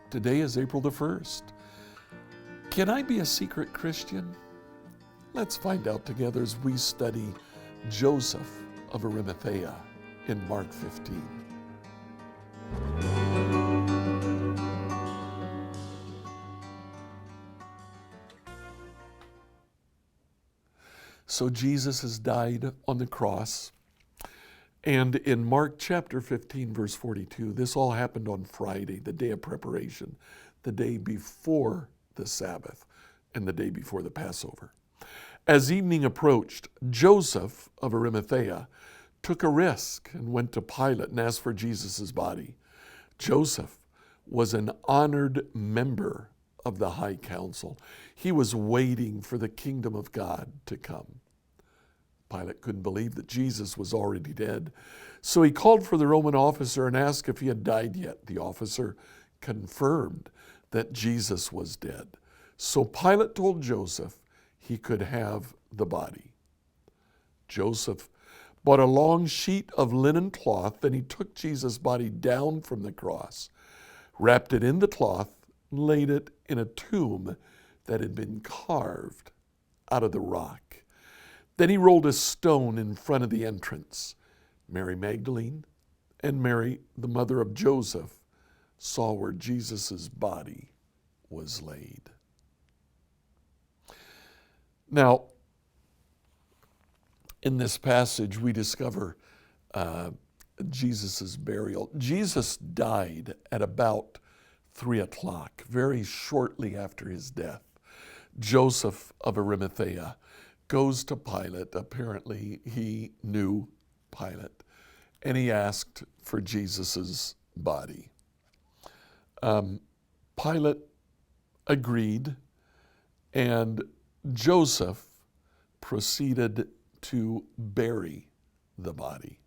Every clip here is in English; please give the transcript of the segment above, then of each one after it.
Today is April the 1st. Can I be a secret Christian? Let's find out together as we study Joseph of Arimathea in Mark 15. So Jesus has died on the cross. And in Mark chapter 15, verse 42, this all happened on Friday, the day of preparation, the day before the Sabbath, and the day before the Passover. As evening approached, Joseph of Arimathea took a risk and went to Pilate and asked for Jesus' body. Joseph was an honored member of the high council. He was waiting for the kingdom of God to come. Pilate couldn't believe that Jesus was already dead. So he called for the Roman officer and asked if he had died yet. The officer confirmed that Jesus was dead. So Pilate told Joseph he could have the body. Joseph bought a long sheet of linen cloth, then he took Jesus' body down from the cross, wrapped it in the cloth, and laid it in a tomb that had been carved out of the rock. Then he rolled a stone in front of the entrance. Mary Magdalene and Mary, the mother of Joseph, saw where Jesus' body was laid. Now, in this passage, we discover Jesus' burial. Jesus died at about 3 o'clock, very shortly after his death. Joseph of Arimathea goes to Pilate. Apparently, he knew Pilate, and he asked for Jesus' body. Pilate agreed, and Joseph proceeded to bury the body.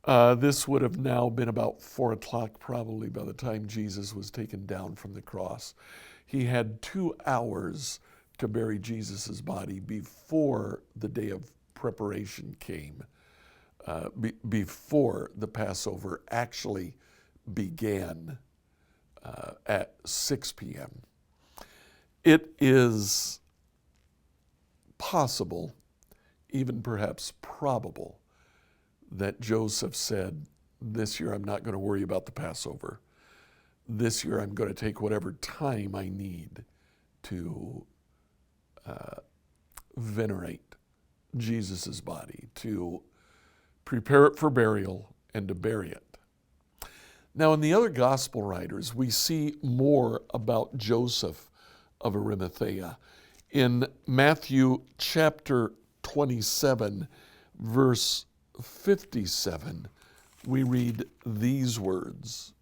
This would have now been about 4 o'clock, probably, by the time Jesus was taken down from the cross. He had 2 hours to bury Jesus' body before the day of preparation came, before the Passover actually began at 6 p.m. It is possible, even perhaps probable, that Joseph said, this year I'm not going to worry about the Passover. This year I'm going to take whatever time I need to venerate Jesus' body, to prepare it for burial and to bury it. Now, in the other gospel writers, we see more about Joseph of Arimathea. In Matthew chapter 27, verse 57, we read these words.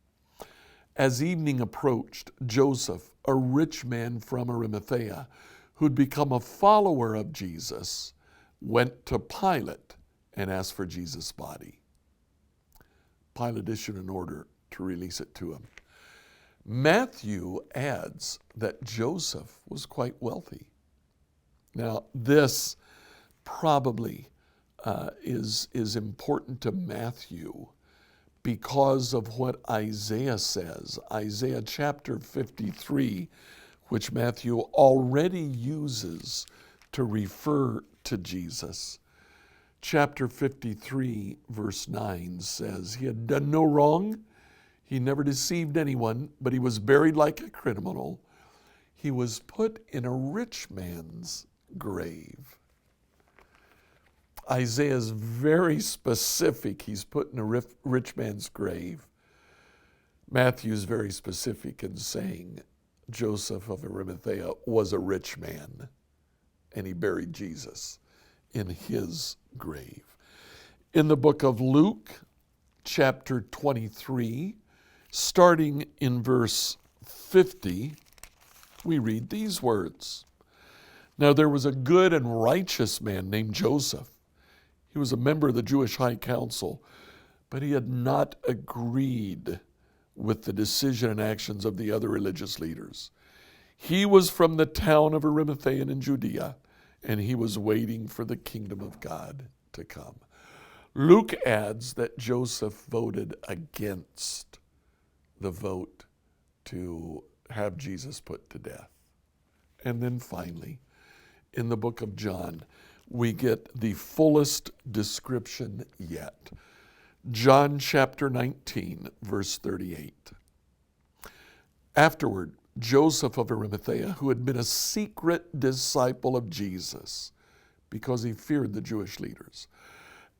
As evening approached, Joseph, a rich man from Arimathea, who'd become a follower of Jesus, went to Pilate and asked for Jesus' body. Pilate issued an order to release it to him. Matthew adds that Joseph was quite wealthy. Now, this probably is important to Matthew because of what Isaiah says. Isaiah chapter 53, which Matthew already uses to refer to Jesus. Chapter 53, verse 9 says, he had done no wrong. He never deceived anyone, but he was buried like a criminal. He was put in a rich man's grave. Isaiah is very specific. He's put in a rich man's grave. Matthew is very specific in saying Joseph of Arimathea was a rich man, and he buried Jesus in his grave. In the book of Luke, chapter 23, starting in verse 50, we read these words. Now there was a good and righteous man named Joseph. He was a member of the Jewish high council, but he had not agreed with the decision and actions of the other religious leaders. He was from the town of Arimathea in Judea, and he was waiting for the kingdom of God to come. Luke adds that Joseph voted against the vote to have Jesus put to death. And then finally, in the book of John, we get the fullest description yet. John chapter 19, verse 38. Afterward, Joseph of Arimathea, who had been a secret disciple of Jesus because he feared the Jewish leaders,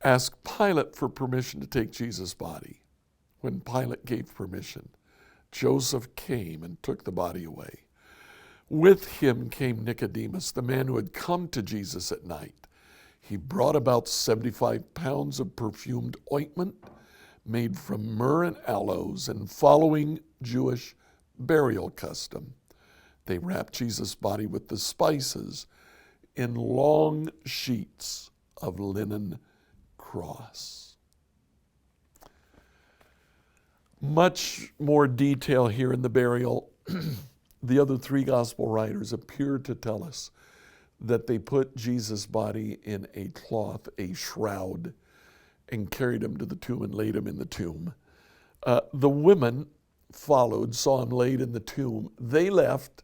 asked Pilate for permission to take Jesus' body. When Pilate gave permission, Joseph came and took the body away. With him came Nicodemus, the man who had come to Jesus at night. He brought about 75 pounds of perfumed ointment made from myrrh and aloes, and following Jewish burial custom, they wrapped Jesus' body with the spices in long sheets of linen cross. Much more detail here in the burial. The other three gospel writers appear to tell us that they put Jesus' body in a cloth, a shroud, and carried him to the tomb and laid him in the tomb. The women followed, saw him laid in the tomb. They left,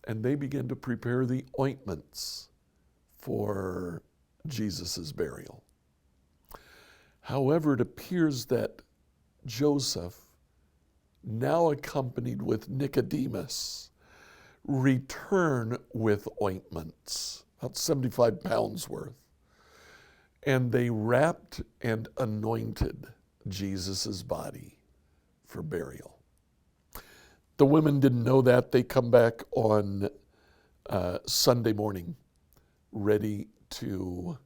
and they began to prepare the ointments for Jesus' burial. However, it appears that Joseph, now accompanied with Nicodemus, return with ointments, about 75 pounds worth. And they wrapped and anointed Jesus' body for burial. The women didn't know that. They come back on Sunday morning ready to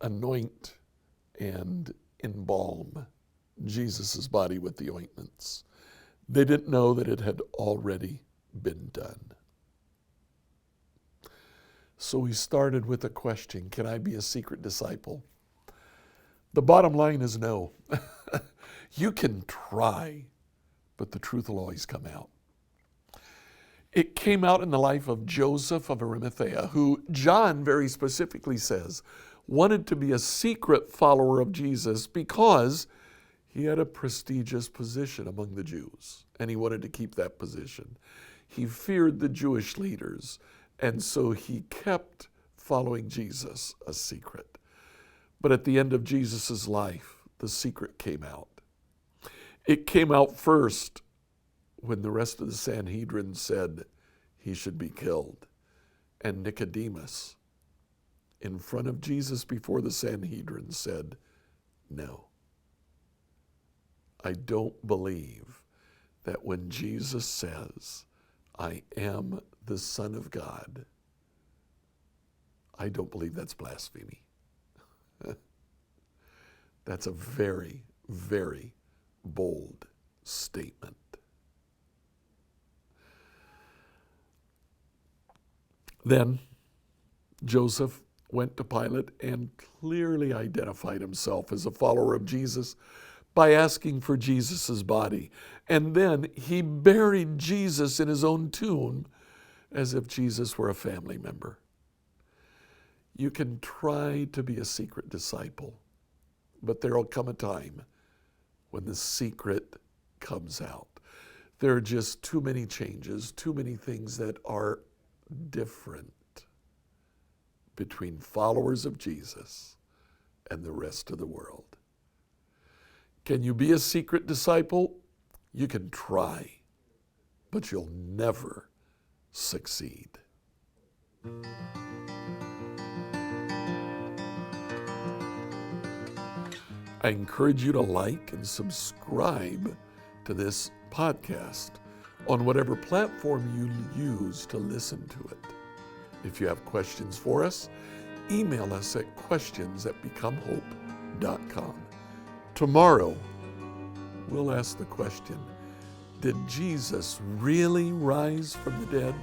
anoint and embalm Jesus' body with the ointments. They didn't know that it had already been done. So we started with a question: can I be a secret disciple? The bottom line is no. You can try, but the truth will always come out. It came out in the life of Joseph of Arimathea, who John very specifically says wanted to be a secret follower of Jesus because he had a prestigious position among the Jews, and he wanted to keep that position. He feared the Jewish leaders, and so he kept following Jesus a secret. But at the end of Jesus' life, the secret came out. It came out first when the rest of the Sanhedrin said he should be killed. And Nicodemus, in front of Jesus before the Sanhedrin, said, "No, I don't believe that when Jesus says, 'I am the Son of God,' I don't believe that's blasphemy." That's a very, very bold statement. Then Joseph went to Pilate and clearly identified himself as a follower of Jesus by asking for Jesus' body. And then he buried Jesus in his own tomb as if Jesus were a family member. You can try to be a secret disciple, but there will come a time when the secret comes out. There are just too many changes, too many things that are different between followers of Jesus and the rest of the world. Can you be a secret disciple? You can try, but you'll never succeed. I encourage you to like and subscribe to this podcast on whatever platform you use to listen to it. If you have questions for us, email us at questions@becomehope.com. Tomorrow, we'll ask the question, did Jesus really rise from the dead?